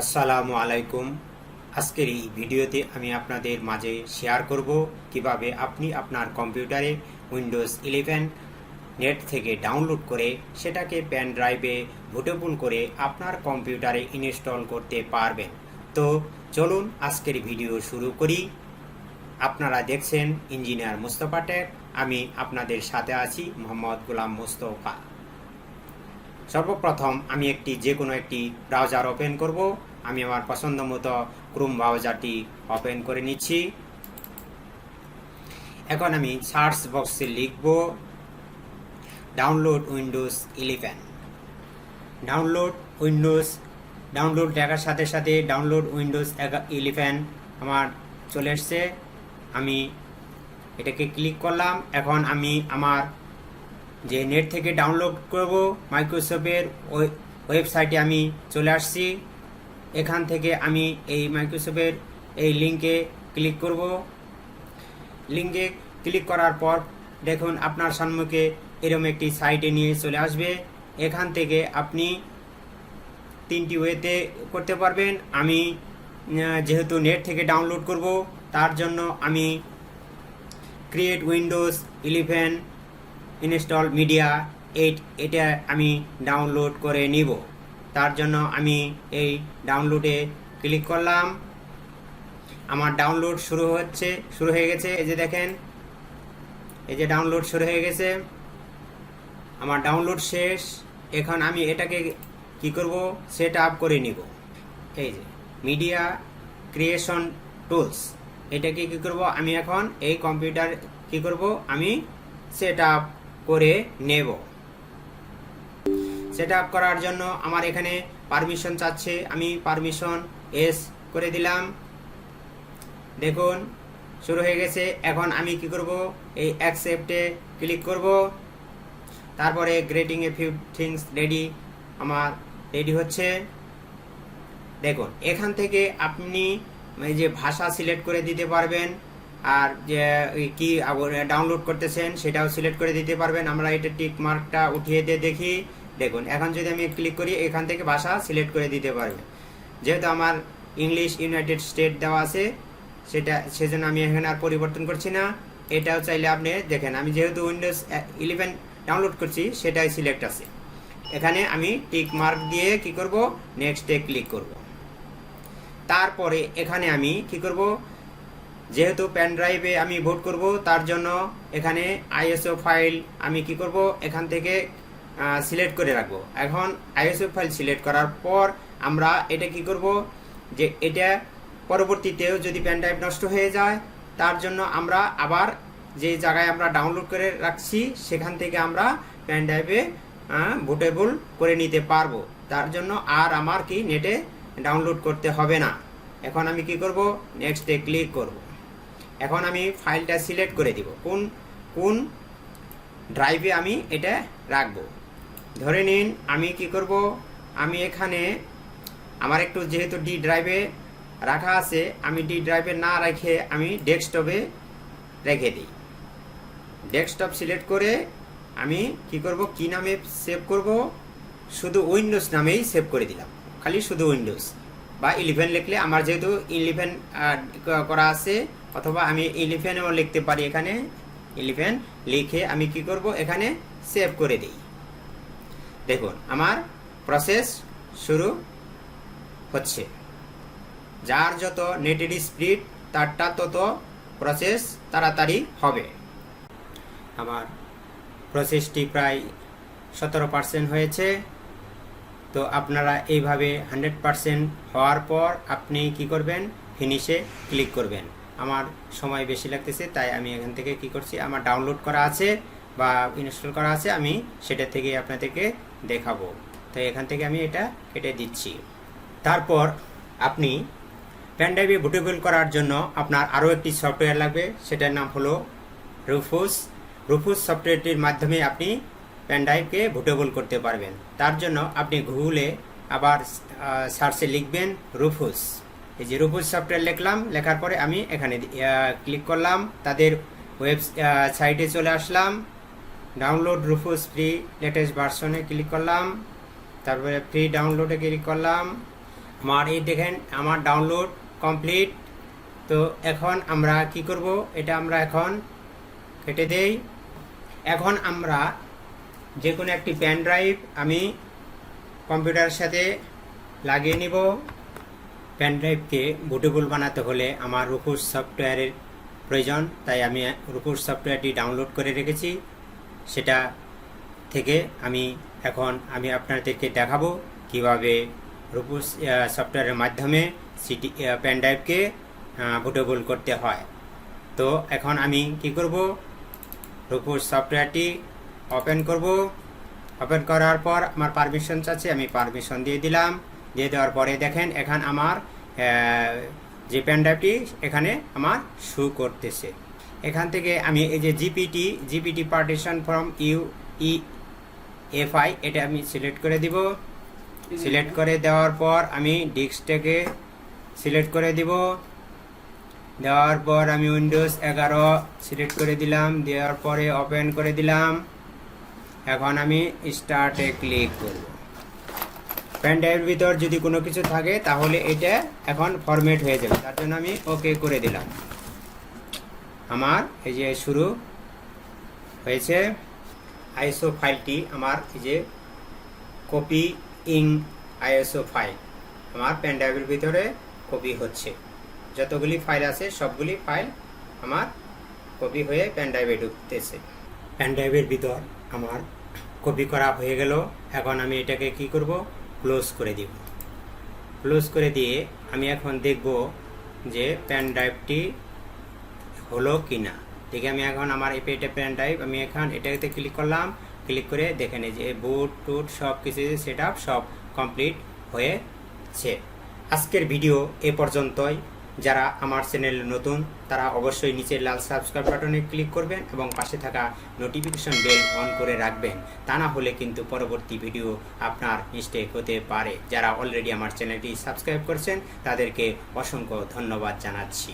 আসসালামু আলাইকুম। আজকের এই ভিডিওতে আমি আপনাদের মাঝে শেয়ার করব কিভাবে আপনি আপনার কম্পিউটারে উইন্ডোজ 11 নেট থেকে ডাউনলোড করে সেটাকে পেন ড্রাইভে বুটেবল করে আপনার কম্পিউটারে ইনস্টল করতে পারবেন। তো চলুন আজকের ভিডিও শুরু করি। আপনারা দেখছেন ইঞ্জিনিয়ার মোস্তফাটেক, আমি আপনাদের সাথে আছি মোহাম্মদ গোলাম মোস্তফা। সর্বপ্রথম আমি যে কোনো একটি ব্রাউজার ওপেন করব। আমি আমার পছন্দ মতো ক্রোম ব্রাউজারটি ওপেন করে নিচ্ছি। এখন আমি সার্চ বক্সে লিখব ডাউনলোড উইন্ডোজ 11। ডাউনলোড লেখার সাথে সাথে ডাউনলোড উইন্ডোজ 11 আমার চলে এসছে। আমি এটাকে ক্লিক করলাম। এখন আমি আমার যে নেট থেকে ডাউনলোড করব মাইক্রোসফটের ওয়েবসাইটে আমি চলে আসছি। এখান থেকে আমি এই মাইক্রোসফটের এই লিঙ্কে ক্লিক করব। লিঙ্কে ক্লিক করার পর দেখুন আপনার সম্মুখে এরকম একটি সাইটে নিয়ে চলে আসবে। এখান থেকে আপনি তিনটি ওয়েতে করতে পারবেন। আমি যেহেতু নেট থেকে ডাউনলোড করব তার জন্য আমি ক্রিয়েট উইন্ডোজ 11 ইনস্টল মিডিয়া 8 এটা আমি ডাউনলোড করে নিব। তার জন্য আমি এই ডাউনলোডে ক্লিক করলাম। আমার ডাউনলোড শুরু হয়ে গেছে। এই যে দেখেন, এই যে ডাউনলোড শুরু হয়ে গেছে। আমার ডাউনলোড শেষ। এখন আমি এটাকে কি করব, সেট আপ করে নিব। এই যে মিডিয়া ক্রিয়েশন টুলস, এটাকে কি করব, আমি এখন এই কম্পিউটার কি করব, আমি সেট আপ করে নেব। সেট আপ করার জন্য আমার এখানে পারমিশন চাচ্ছে, আমি পারমিশন এস করে দিলাম। দেখুন শুরু হয়ে গেছে। এখন আমি কি করব, এই অ্যাকসেপ্টে ক্লিক করব। তারপরে grating a few things ready, আমার রেডি হচ্ছে। দেখুন এখান থেকে আপনি এই যে ভাষা সিলেক্ট করে দিতে পারবেন, আর যে কি ডাউনলোড করতেছেন সেটাও সিলেক্ট করে দিতে পারবেন। আমরা এটা টিক মার্কটা উঠিয়ে দিয়ে দেখি। দেখুন এখন যদি আমি ক্লিক করি এখান থেকে ভাষা সিলেক্ট করে দিতে পারবে। যেহেতু আমার ইংলিশ ইউনাইটেড স্টেট দেওয়া আছে সেজন্য আমি এখানে আর পরিবর্তন করছি না। এটাও চাইলে আপনি দেখেন, আমি যেহেতু উইন্ডোজ 11 ডাউনলোড করছি সেটাই সিলেক্ট আছে। এখানে আমি টিক মার্ক দিয়ে কি করব, নেক্সটে ক্লিক করব। তারপরে এখানে আমি কি করব, যেহেতু পেন ড্রাইভে আমি ভোট করব তার জন্য এখানে আইএসও ফাইল আমি কি করব, এখান থেকে সিলেক্ট করে রাখবো। এখন আইএসও ফাইল সিলেক্ট করার পর আমরা এটা কি করব, যে এটা পরবর্তীতেও যদি পেন ড্রাইভ নষ্ট হয়ে যায় তার জন্য আমরা আবার যে জায়গায় আমরা ডাউনলোড করে রাখছি সেখান থেকে আমরা পেন ড্রাইভে বুটেবল করে নিতে পারবো। তার জন্য আর আমার কি নেটে ডাউনলোড করতে হবে না। এখন আমি কি করব, নেক্সটে ক্লিক করব। এখন আমি ফাইলটা সিলেক্ট করে দিব কোন ড্রাইভে আমি এটা রাখবো। ধরে নিন আমি কি করব, আমি এখানে আমার একটু যেহেতু ডি ড্রাইভে রাখা আছে, আমি ডি ড্রাইভে না রেখে আমি ডেস্কটপে রেখে দিই। ডেস্কটপ সিলেক্ট করে আমি কি করব, কি নামে সেভ করব, শুধু উইন্ডোজ নামেই সেভ করে দিলাম। খালি শুধু উইন্ডোজ বা 11 লিখলে, আমার যেহেতু 11 করা আছে, অথবা আমি 11ও লিখতে পারি। এখানে 11 লিখে আমি কি করব, এখানে সেভ করে দিই। দেখুন আমার প্রসেস শুরু হচ্ছে। যার যত নেটের স্পিড তারটা তত প্রসেস তাড়াতাড়ি হবে। আমার প্রসেসটি প্রায় 17% হয়েছে। তো আপনারা এইভাবে 100% হওয়ার পর আপনি কি করবেন, ফিনিশে ক্লিক করবেন। আমার সময় বেশি লাগতেছে তাই আমি এখান থেকে কি করছি, আমার ডাউনলোড করা আছে বা ইনস্টল করা আছে, আমি সেটা থেকে আপনাদেরকে দেখাবো। তো এখান থেকে আমি এটা কেটে দিচ্ছি। তারপর আপনি পেন ড্রাইভে বুটেবল করার জন্য আপনার আরও একটি সফটওয়্যার লাগবে, সেটার নাম হলো রুফুস সফটওয়্যারটির মাধ্যমে আপনি পেন ড্রাইভকে বুটেবল করতে পারবেন। তার জন্য আপনি গুগলে আবার সার্চে লিখবেন রুফুস। এই যে রুফুস সফটওয়্যার লিখলাম, লেখার পরে আমি এখানে ক্লিক করলাম। তাদের সাইটে চলে আসলাম। ডাউনলোড রুফুস ফ্রি লেটেস্ট ভার্সনে ক্লিক করলাম। তারপরে ফ্রি ডাউনলোডে ক্লিক করলাম। আমার এই দেখেন আমার ডাউনলোড কমপ্লিট। তো এখন আমরা কি করব, এটা আমরা এখন কেটে দেই। এখন আমরা যে কোনো একটি পেন ড্রাইভ আমি কম্পিউটারের সাথে লাগিয়ে নিব। পেন ড্রাইভকে বুটেবল বানাতে হলে আমার রুফুস সফটওয়্যারের প্রয়োজন, তাই আমি রুফুস সফটওয়্যারটি ডাউনলোড করে রেখেছি। সেটা থেকে আমি আপনাদেরকে দেখাবো কিভাবে রুফুস সফটওয়্যারের মাধ্যমে পেন ড্রাইভকে বুটেবল করতে হয়। তো এখন আমি কি করব, রুফুস সফটওয়্যারটি ওপেন করব। ওপেন করার পর আমার পারমিশন চাচ্ছে, আমি পারমিশন দিয়ে দিলাম। দিয়ে দেওয়ার পরে দেখেন এখন আমার যে পেন ড্রাইভটি এখানে আমার শো করতেছে। এখান থেকে আমি এই যে জিপিটি পার্টিশন ফ্রম UEFI এটা আমি সিলেক্ট করে দিব। সিলেক্ট করে দেওয়ার পর আমি ডিস্কটাকে সিলেক্ট করে দিব। দেওয়ার পর আমি উইন্ডোজ 11 সিলেক্ট করে দিলাম। দেওয়ার পরে ওপেন করে দিলাম। এখন আমি স্টার্টে ক্লিক করব। পেন ড্রাইভের ভিতর যদি কোনো কিছু থাকে তাহলে এটা এখন ফরম্যাট হয়ে যাবে, তার জন্য আমি ওকে করে দিলাম। আমার এই যে শুরু হয়েছে। আইএসও ফাইলটি আমার এই যে কপি ইং আইএসও ফাইল আমার পেন ড্রাইভের ভিতরে কপি হচ্ছে। যতগুলি ফাইল আছে সবগুলি ফাইল আমার কপি হয়ে পেন ড্রাইভে ঢুকতেছে। পেন ড্রাইভের ভিতর আমার কপি করা হয়ে গেল। এখন আমি এটাকে কি করব, ক্লোজ করে দিব। ক্লোজ করে দিয়ে আমি এখন দেখব যে পেন ড্রাইভটি হলো কি না। দেখে আমি এখন আমার এটা পেন ড্রাইভ, আমি এখন এটাতে ক্লিক করলাম। ক্লিক করে দেখেন এই যে বুট টুট সব কিছু সেট আপ সব কমপ্লিট হয়েছে। আজকের ভিডিও এ পর্যন্তই। যারা আমার চ্যানেলে নতুন তারা অবশ্যই নিচের লাল সাবস্ক্রাইব বাটনে ক্লিক করবেন এবং পাশে থাকা নোটিফিকেশন বেল অন করে রাখবেন। তা না হলে কিন্তু পরবর্তী ভিডিও আপনার মিস্টেক হতে পারে। যারা অলরেডি আমার চ্যানেলটি সাবস্ক্রাইব করছেন তাদেরকে অসংখ্য ধন্যবাদ জানাচ্ছি।